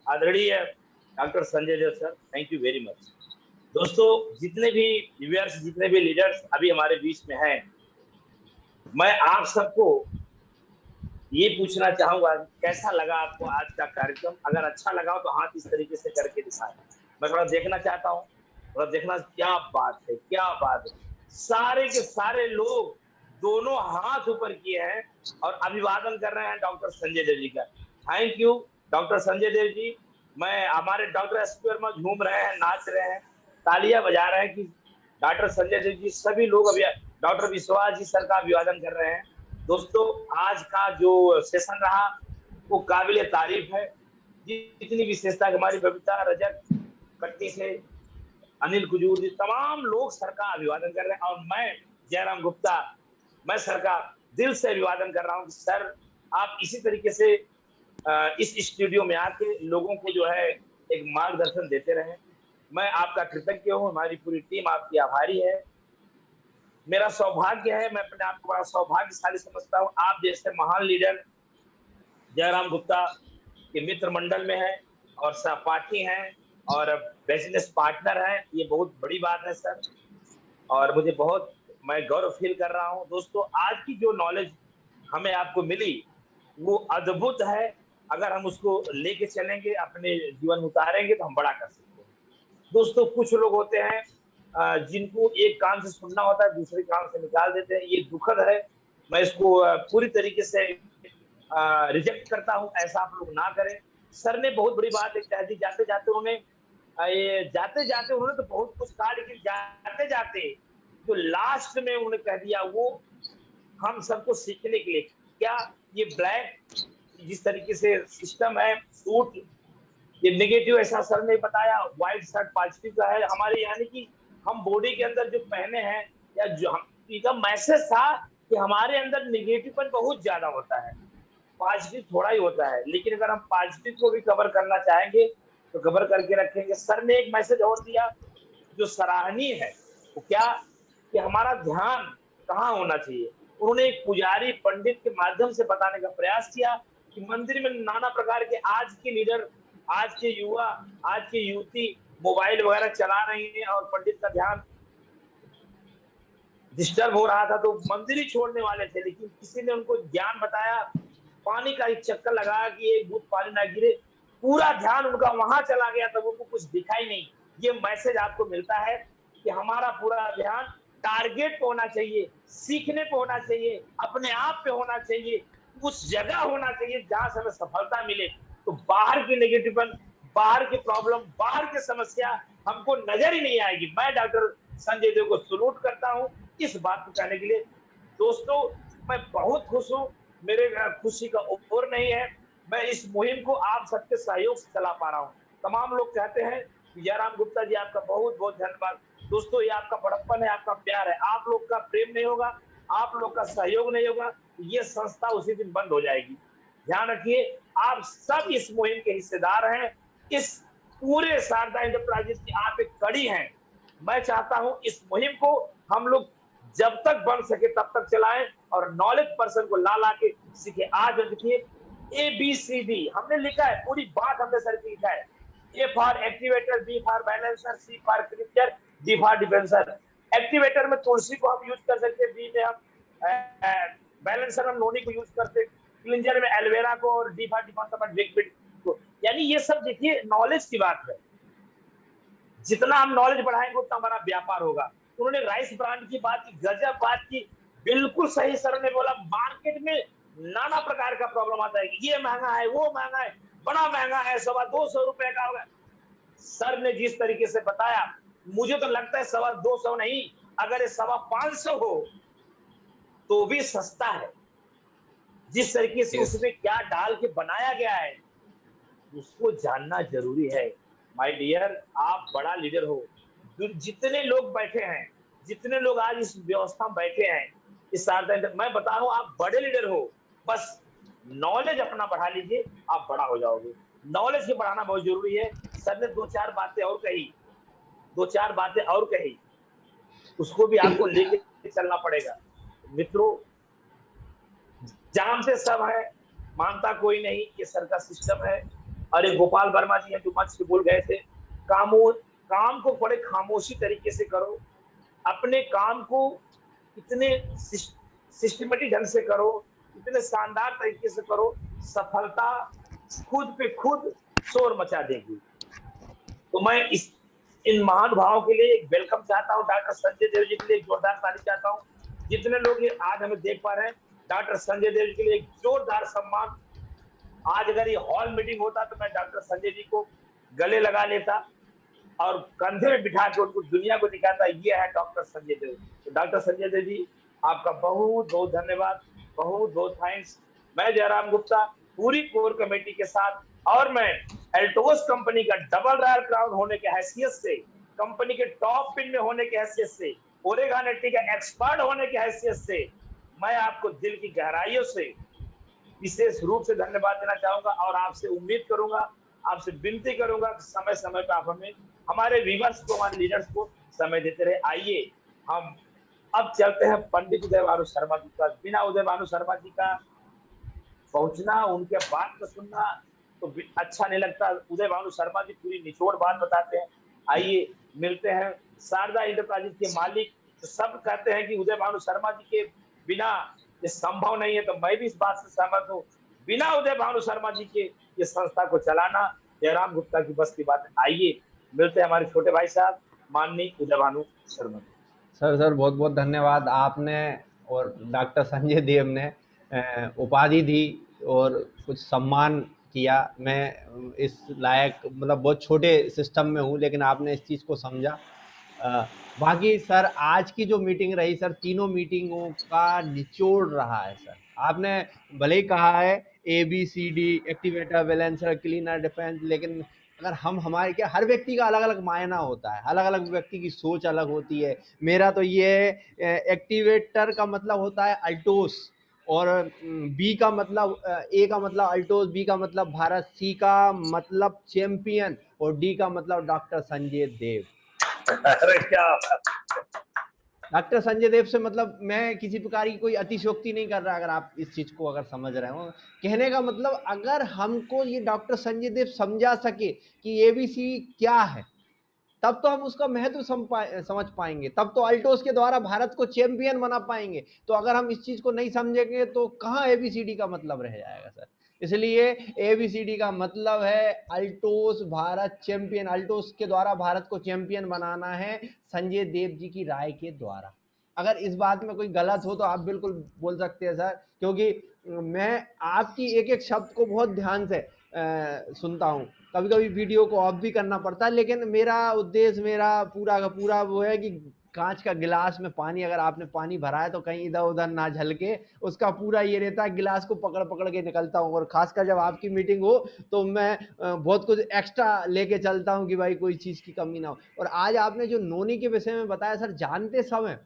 आदरणीय doctor Sanjay Dev sir, thank you very much. दोस्तों, जितने भी व्यूअर्स, जितने भी लीडर्स अभी हमारे बीच में हैं, मैं आप सबको ये पूछना चाहूंगा, कैसा लगा आपको आज का कार्यक्रम? अगर अच्छा लगा हो तो हाथ इस तरीके से करके दिखाएं। मैं थोड़ा देखना चाहता हूँ, थोड़ा देखना। क्या बात है, क्या बात है! सारे के सारे लोग दोनों हाथ ऊपर किए हैं और अभिवादन कर रहे हैं डॉक्टर संजय देव जी का। Thank you doctor Sanjay Dev ji. मैं हमारे डॉक्टर एस पी वर्मा झूम रहे हैं, नाच रहे हैं, तालियां बजा रहे हैं कि डॉक्टर संजय देव जी, सभी लोग अभी डॉक्टर विश्वास जी सर का अभिवादन कर रहे हैं। दोस्तों, आज का जो सेशन रहा वो काबिल तारीफ है। जितनी विशेषता हमारी बबीता रजक कट्टी से अनिल कुजूर जी, तमाम लोग सर का अभिवादन कर रहे हैं और मैं जयराम गुप्ता, मैं सर का दिल से अभिवादन कर रहा हूँ कि सर, आप इसी तरीके से इस स्टूडियो में आके लोगों को जो है एक मार्गदर्शन देते रहे। मैं आपका कृतज्ञ हूँ, हमारी पूरी टीम आपकी आभारी है। मेरा सौभाग्य है, मैं अपने आप को बड़ा सौभाग्यशाली समझता हूँ, आप जैसे महान लीडर जयराम गुप्ता के मित्र मंडल में है और सहपाठी हैं और बिजनेस पार्टनर हैं। ये बहुत बड़ी बात है सर, और मुझे बहुत, मैं गौरव फील कर रहा हूँ। दोस्तों, आज की जो नॉलेज हमें आपको मिली वो अद्भुत है। अगर हम उसको लेके चलेंगे, अपने जीवन में उतारेंगे, तो हम बड़ा कर सकते हैं। दोस्तों, कुछ लोग होते हैं जिनको एक कान से सुनना होता है, दूसरे कान से निकाल देते हैं। ये दुखद है, मैं इसको पूरी तरीके से रिजेक्ट करता हूं। ऐसा आप लोग ना करें। सर ने बहुत बड़ी बात एक कह दी, जाते जाते उन्होंने जाते जाते उन्होंने तो बहुत कुछ कहा, लेकिन जाते जाते जो लास्ट में उन्होंने कह दिया वो हम सबको सीखने के लिए। क्या ये ब्लैक जिस तरीके से सिस्टम है, सूट, ये नेगेटिव, ऐसा सर ने बताया, व्हाइट शर्ट पॉजिटिव का है हमारे, यानी कि हम बॉडी के अंदर जो पहने हैं, या जो हम, इसका मैसेज था कि हमारे अंदर नेगेटिव बहुत ज्यादा होता है, पॉजिटिव थोड़ा ही होता है। लेकिन अगर हम पॉजिटिव को भी कवर करना चाहेंगे तो कवर करके रखेंगे। सर ने एक मैसेज और दिया जो सराहनीय है। वो क्या? कि हमारा ध्यान कहाँ होना चाहिए। उन्होंने एक पुजारी पंडित के माध्यम से बताने का प्रयास किया कि मंदिर में नाना प्रकार के आज के लीडर, आज के युवा, आज की युवती मोबाइल वगैरह चला रही है और पंडित का ध्यान डिस्टर्ब हो रहा था, तो मंदिर ही छोड़ने वाले थे। लेकिन किसी ने उनको ज्ञान बताया, पानी का एक चक्कर लगाया कि एक बूंद पानी ना गिरे, पूरा ध्यान उनका वहां चला गया, तब उनको कुछ दिखाई नहीं। ये मैसेज आपको मिलता है कि हमारा पूरा ध्यान टारगेट पे होना चाहिए, सीखने पे होना चाहिए, अपने आप पे होना चाहिए, उस जगह होना चाहिए जहां से हमें सफलता मिले। तो बाहर की नेगेटिव, बाहर की प्रॉब्लम, बाहर की समस्या हमको नजर ही नहीं आएगी। मैं डॉक्टर संजय देव को सलूट करता हूँ इस बात को कहने के लिए। दोस्तों, मैं बहुत खुश हूँ, मेरे खुशी का ओर नहीं है। मैं इस मुहिम को आप सबके सहयोग से चला पा रहा हूँ। तमाम लोग कहते हैं जयराम गुप्ता जी, आपका बहुत बहुत धन्यवाद। दोस्तों, ये आपका बड़प्पन है, आपका प्यार है। आप लोग का प्रेम नहीं होगा, आप लोग का सहयोग नहीं होगा, ये संस्था उसी दिन बंद हो जाएगी। ध्यान रखिए, आप सब इस मुहिम के हिस्सेदार हैं। इस पूरे शारदा इंटरप्राइजेस की आप एक कड़ी हैं। मैं चाहता हूं इस मुहिम को हम लोग जब तक बन सके तब तक चलाएं और नॉलेज पर्सन को ला ला के सीखे। आज देखिए, ABCD हमने लिखा है, पूरी बात हमने सर की लिखा है। A for activator, B for balancer, C for scripture, D for defencer. Activator में तुलसी को हम यूज कर सकते हैं, बी में हम बैलेंसर में नोनी को यूज करते हैं, क्लिंजर में एलोवेरा को, और डी फॉर डिफेंसर में को। यानी ये सब देखिए नॉलेज की बात है। जितना हम नॉलेज बढ़ाएंगे उतना हमारा व्यापार होगा। उन्होंने राइस ब्रांड की बात की, गजब बात की, बिल्कुल सही सर ने बोला। मार्केट में नाना प्रकार का प्रॉब्लम आता है, ये महंगा है, वो महंगा है, बड़ा महंगा है, 225 रुपए का होगा। सर ने जिस तरीके से बताया, मुझे तो लगता है 225 नहीं, अगर ये 525 हो तो भी सस्ता है। जिस तरीके से उसमें क्या डाल के बनाया गया है उसको जानना जरूरी है। माय डियर, आप बड़ा लीडर हो। जितने लोग बैठे हैं, जितने लोग आज इस व्यवस्था में बैठे हैं, इस शारदा, मैं बता रहा हूं, आप बड़े लीडर हो। बस नॉलेज अपना बढ़ा लीजिए, आप बड़ा हो जाओगे। नॉलेज को बढ़ाना बहुत जरूरी है। सर ने दो चार बातें और कही, दो चार बातें और कही, उसको भी आपको लेके चलना पड़ेगा। मित्रों, जानते सब है, मानता कोई नहीं, ये सर का सिस्टम है। और एक गोपाल वर्मा जी हैं जो मंच से बोल गए थे, काम को बड़े खामोशी तरीके से करो, अपने काम को इतने सिस्टमेटिक ढंग से करो, इतने शानदार तरीके से करो, सफलता खुद पे खुद शोर मचा देगी। तो मैं इन महानुभावों के लिए एक वेलकम चाहता हूँ, डॉक्टर संजय देव जी के लिए एक जोरदार ताली चाहता हूँ। जितने लोग ये आज हमें देख पा रहे हैं, डॉक्टर संजय देव जी के लिए एक जोरदार सम्मान। आज अगर ये हॉल मीटिंग होता तो मैं डॉक्टर संजय जी को गले लगा लेता और कंधे में बिठा के उनको दुनिया को दिखाता, ये है डॉक्टर संजय देव। तो डॉक्टर संजय देव जी, आपका बहुत बहुत धन्यवाद, बहुत बहुत थैंक्स। मैं जयराम गुप्ता पूरी कोर कमेटी के साथ, और मैं एल्टोस कंपनी का डबल रॉयल क्राउन होने के हैसियत से, कंपनी के टॉप पिन में होने के हैसियत से, ओरेगानेटी का एक्सपर्ट होने के हैसियत से, मैं आपको दिल की गहराइयों से विशेष रूप से धन्यवाद देना चाहूंगा और आपसे उम्मीद करूंगा, आपसे विनती करूंगा कि समय समय पर आप हमें, हमारे व्यूअर्स को, हमारे लीडर्स को समय देते रहे। आइए हम अब चलते हैं पंडित उदय भानु शर्मा जी का। बिना उदय भानु शर्मा जी का पहुंचना, उनके बात को सुनना तो अच्छा नहीं लगता। उदय भानु शर्मा जी पूरी निचोड़ बात बताते हैं। आइए मिलते हैं। शारदा इंटरप्राइजेज के मालिक तो सब कहते हैं कि उदय भानु शर्मा जी के बिना ये संभव नहीं है, तो मैं भी इस बात से सहमत हूँ। बिना उदय भानु शर्मा जी के ये संस्था को चलाना जयराम गुप्ता की बस की बात है। आइए मिलते हैं हमारे छोटे भाई साहब माननीय उदय भानु शर्मा जी। सर बहुत बहुत धन्यवाद। आपने और डॉक्टर संजय देव ने उपाधि दी और कुछ सम्मान किया। मैं इस लायक मतलब बहुत छोटे सिस्टम में हूँ, लेकिन आपने इस चीज़ को समझा। बाकी सर आज की जो मीटिंग रही सर, तीनों मीटिंगों का निचोड़ रहा है सर। आपने भले ही कहा है ABCD, activator, balancer, cleaner, defence, लेकिन अगर हम हमारे क्या, हर व्यक्ति का अलग अलग मायना होता है, अलग अलग व्यक्ति की सोच अलग होती है। मेरा तो ये एक्टिवेटर का मतलब होता है अल्टोस, और बी का मतलब ए का मतलब अल्टोस, बी का मतलब भारत, सी का मतलब चैंपियन, और डी का मतलब डॉक्टर संजय देव। अरे क्या डॉक्टर संजय देव से मतलब मैं किसी प्रकार की कोई अतिशयोक्ति नहीं कर रहा, अगर आप इस चीज को अगर समझ रहे हो। कहने का मतलब अगर हमको ये डॉक्टर संजय देव समझा सके कि ABC क्या है, तब तो हम उसका महत्व समझ पाएंगे, तब तो अल्टोस के द्वारा भारत को चैंपियन बना पाएंगे। तो अगर हम इस चीज को नहीं समझेंगे तो कहाँ ABCD का मतलब रह जाएगा सर। इसलिए ABCD का मतलब है अल्टोस भारत चैंपियन। अल्टोस के द्वारा भारत को चैंपियन बनाना है संजय देव जी की राय के द्वारा। अगर इस बात में कोई गलत हो तो आप बिल्कुल बोल सकते हैं सर, क्योंकि मैं आपकी एक एक शब्द को बहुत ध्यान से सुनता हूँ। कभी कभी वीडियो को ऑफ भी करना पड़ता है, लेकिन मेरा उद्देश्य, मेरा पूरा का पूरा वो है कि कांच का गिलास में पानी, अगर आपने पानी भरा है तो कहीं इधर उधर ना झलके, उसका पूरा ये रहता है गिलास को पकड़ पकड़ के निकलता हूँ। और खासकर जब आपकी मीटिंग हो तो मैं बहुत कुछ एक्स्ट्रा लेके चलता हूँ कि भाई कोई चीज़ की कमी ना हो। और आज आपने जो नोनी के विषय में बताया सर, जानते समय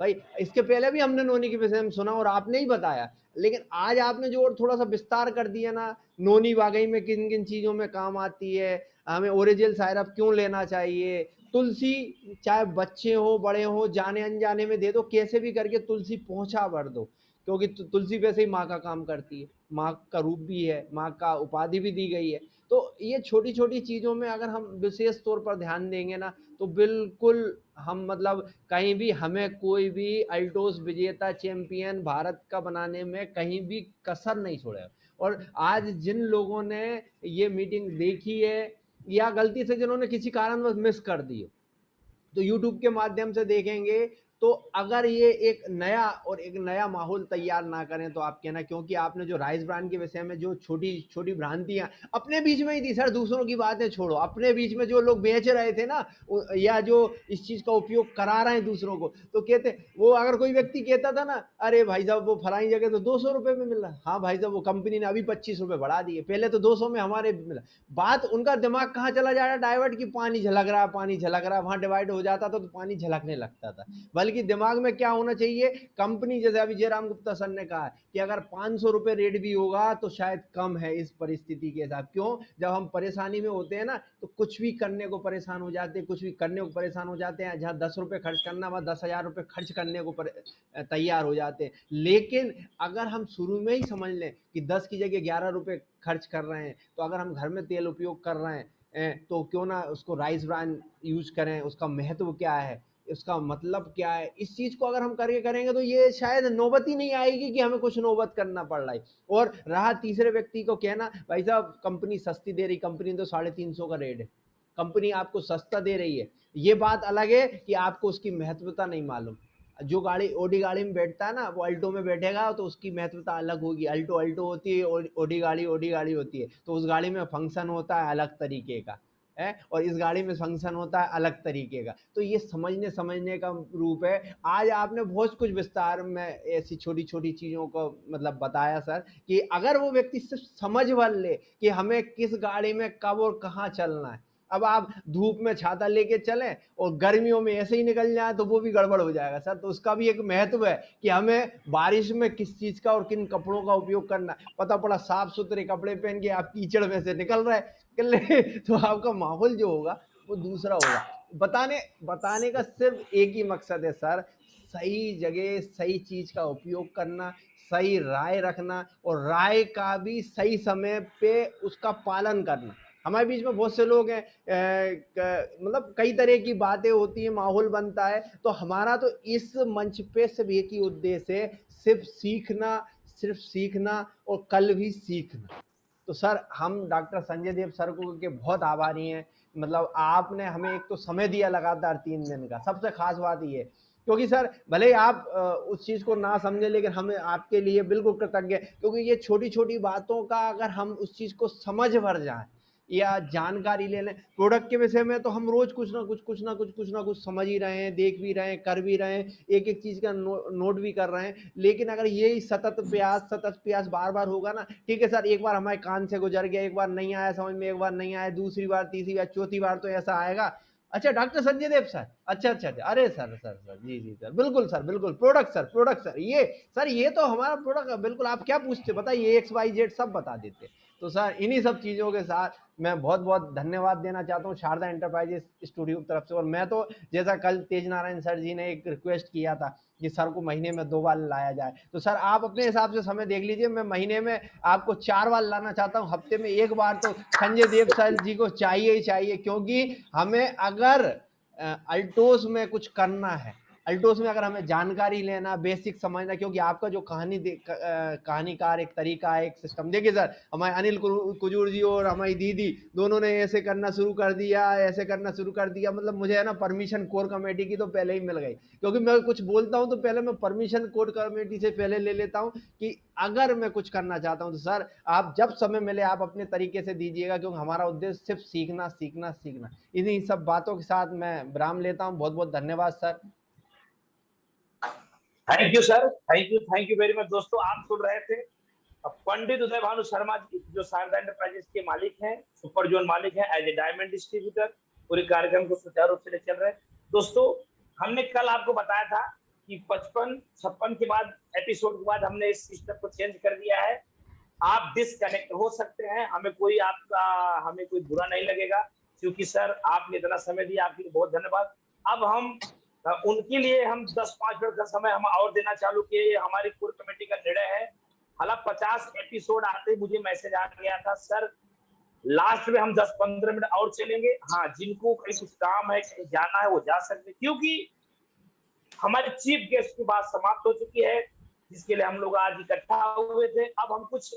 भाई इसके पहले भी हमने नोनी के विषय में सुना और आपने ही बताया, लेकिन आज आपने जो और थोड़ा सा विस्तार कर दिया ना, नोनी वाकई में किन किन चीज़ों में काम आती है, हमें ओरिजिनल सायरप क्यों लेना चाहिए, तुलसी चाहे बच्चे हो बड़े हो जाने अनजाने में दे दो, कैसे भी करके तुलसी पहुंचा भर दो, क्योंकि तुलसी वैसे ही माँ का काम करती है, माँ का रूप भी है, माँ का उपाधि भी दी गई है। तो ये छोटी छोटी चीज़ों में अगर हम विशेष तौर पर ध्यान देंगे ना, तो बिल्कुल हम मतलब कहीं भी हमें कोई भी अल्टोस विजेता चैंपियन भारत का बनाने में कहीं भी कसर नहीं छोड़ेगा। और आज जिन लोगों ने ये मीटिंग देखी है या गलती से जिन्होंने किसी कारणवश मिस कर दी हो, तो यूट्यूब के माध्यम से देखेंगे। तो अगर ये एक नया माहौल तैयार ना करें तो आप कहना, क्योंकि आपने जो राइस ब्रांड के विषय में जो छोटी छोटी भ्रांतियां अपने बीच में ही थी सर, दूसरों की बातें छोड़ो, अपने बीच में जो लोग बेच रहे थे ना, या जो इस चीज का उपयोग करा रहे हैं दूसरों को, तो कहते वो, अगर कोई व्यक्ति कहता था ना, अरे भाई साहब वो फलाई जगह तो 200 रुपए में मिल रहा है, हाँ भाई साहब वो कंपनी ने अभी 25 रुपए बढ़ा दिए, पहले तो 200 में हमारे मिला। बात उनका दिमाग कहाँ चला जा रहा है, डाइवर्ट की पानी झलक रहा है, पानी झलक रहा है, वहां डिवाइड हो जाता था तो पानी झलकने लगता था। बल्कि बल्कि दिमाग में क्या होना चाहिए, कंपनी, जैसे अभी जयराम गुप्ता सर ने कहा कि अगर 500 रुपए रेट भी होगा तो शायद कम है इस परिस्थिति के साथ। क्यों? जब हम परेशानी में होते हैं ना तो कुछ भी करने को परेशान हो जाते हैं, कुछ भी करने को परेशान हो जाते हैं। जहाँ 10 रुपए खर्च करना, वहाँ 10,000 रुपए खर्च करने को तैयार हो जाते हैं। लेकिन अगर हम शुरू में ही समझ लें कि 10 की जगह 11 रुपए खर्च कर रहे हैं, तो अगर हम घर में तेल उपयोग कर रहे हैं तो क्यों ना उसको राइस ब्रांड यूज करें, उसका महत्व क्या है, उसका मतलब क्या है, इस चीज को अगर हम करके करेंगे तो ये शायद नौबत ही नहीं आएगी कि हमें कुछ नौबत करना पड़ रहा है। और रहा तीसरे व्यक्ति को कहना, भाई साहब कंपनी सस्ती दे रही, कंपनी तो 350 का रेट है, कंपनी आपको सस्ता दे रही है, ये बात अलग है कि आपको उसकी महत्वता नहीं मालूम। जो गाड़ी ओडी गाड़ी में बैठता है ना, वो अल्टो में बैठेगा तो उसकी महत्वता अलग होगी। अल्टो अल्टो होती है, ओडी गाड़ी होती है, तो उस गाड़ी में फंक्शन होता है अलग तरीके का है, और इस गाड़ी में फंक्शन होता है अलग तरीके का। तो ये समझने का रूप है। आज आपने बहुत कुछ विस्तार में ऐसी छोटी छोटी चीजों को मतलब बताया सर, कि अगर वो व्यक्ति सिर्फ समझ भर ले कि हमें किस गाड़ी में कब और कहाँ चलना है। अब आप धूप में छाता लेके चलें और गर्मियों में ऐसे ही निकल जाए तो वो भी गड़बड़ हो जाएगा सर। तो उसका भी एक महत्व है कि हमें बारिश में किस चीज का और किन कपड़ों का उपयोग करना है। पता पड़ा साफ सुथरे कपड़े पहन के आप कीचड़ में से निकल रहे तो आपका माहौल जो होगा वो दूसरा होगा। बताने का सिर्फ एक ही मकसद है सर, सही जगह सही चीज का उपयोग करना, सही राय रखना, और राय का भी सही समय पे उसका पालन करना। हमारे बीच में बहुत से लोग हैं, मतलब कई तरह की बातें होती हैं, माहौल बनता है, तो हमारा तो इस मंच पे सिर्फ एक ही उद्देश्य है, सिर्फ सीखना और कल भी सीखना। तो सर हम डॉक्टर संजय देव सर को के बहुत आभारी हैं। मतलब आपने हमें एक तो समय दिया लगातार 3 दिन का, सबसे खास बात ये, क्योंकि सर भले ही आप उस चीज को ना समझे, लेकिन हमें आपके लिए बिल्कुल कृतज्ञ, क्योंकि ये छोटी छोटी बातों का अगर हम उस चीज को समझ भर जाए या जानकारी ले लें, प्रोडक्ट के विषय में तो हम रोज कुछ ना कुछ समझ ही रहे हैं, देख भी रहे हैं, कर भी रहे हैं, एक एक चीज का नोट भी कर रहे हैं। लेकिन अगर यही सतत प्रयास बार बार होगा ना, ठीक है सर, एक बार हमारे कान से गुजर गया, एक बार नहीं आया समझ में, एक बार नहीं आया, दूसरी बार, तीसरी बार, चौथी बार तो ऐसा आएगा, अच्छा डॉक्टर संजय देव सर, अच्छा, अरे सर जी सर, बिल्कुल सर, बिल्कुल प्रोडक्ट सर, ये तो हमारा प्रोडक्ट, बिल्कुल आप क्या पूछते बताइए, XYZ सब बता देते। तो सर इन्हीं सब चीजों के साथ मैं बहुत बहुत धन्यवाद देना चाहता हूँ शारदा एंटरप्राइजेस स्टूडियो की तरफ से। और मैं तो, जैसा कल तेज नारायण सर जी ने एक रिक्वेस्ट किया था कि सर को महीने में 2 बार लाया जाए, तो सर आप अपने हिसाब से समय देख लीजिए, मैं महीने में आपको 4 बार लाना चाहता हूँ, हफ्ते में 1 बार तो संजय देव सर जी को चाहिए ही चाहिए। क्योंकि हमें अगर अल्टोस में कुछ करना है, अल्टोस में अगर हमें जानकारी लेना, बेसिक समझना, क्योंकि आपका जो कहानीकार एक तरीका है, एक सिस्टम, देखिए सर हमारे अनिल कुजूर जी और हमारी दीदी दोनों ने ऐसे करना शुरू कर दिया, मतलब मुझे है ना परमिशन कोर कमेटी की तो पहले ही मिल गई, क्योंकि मैं कुछ बोलता हूं तो पहले मैं परमिशन कोर कमेटी से पहले ले लेता हूं कि अगर मैं कुछ करना चाहता हूं तो सर आप जब समय मिले आप अपने तरीके से दीजिएगा, क्योंकि हमारा उद्देश्य सिर्फ सीखना। इन्हीं सब बातों के साथ मैं विराम लेता हूं। बहुत बहुत धन्यवाद sir. Thank you sir, thank you very much. दोस्तों आप सुन रहे थे पंडित उदय भानु शर्मा जी, जो शारदा एंटरप्राइजेस के मालिक हैं, सुपर जोन मालिक हैं, एज ए डायमंड डिस्ट्रीब्यूटर, पूरे कार्यक्रम को सुचारू रूप से ले चल रहे हैं। दोस्तों हमने कल आपको बताया था कि 55 के बाद एपिसोड के बाद हमने इस सिस्टम को चेंज कर दिया है। आप डिसकनेक्ट हो सकते हैं, हमें कोई बुरा नहीं लगेगा, क्योंकि सर आपने इतना समय दिया, आपके लिए बहुत धन्यवाद। अब हम उनके लिए हम 10-5 मिनट का समय हम और देना चालू किए, ये हमारी कोर कमेटी का निर्णय है। हालांकि 50 एपिसोड आते मुझे मैसेज आ गया था, सर लास्ट में हम 10-15 मिनट और चलेंगे। हाँ, जिनको कहीं कुछ काम है, कहीं जाना है, वो जा सकते, क्योंकि हमारे चीफ गेस्ट की बात समाप्त हो चुकी है, जिसके लिए हम लोग आज इकट्ठा हुए थे। अब हम कुछ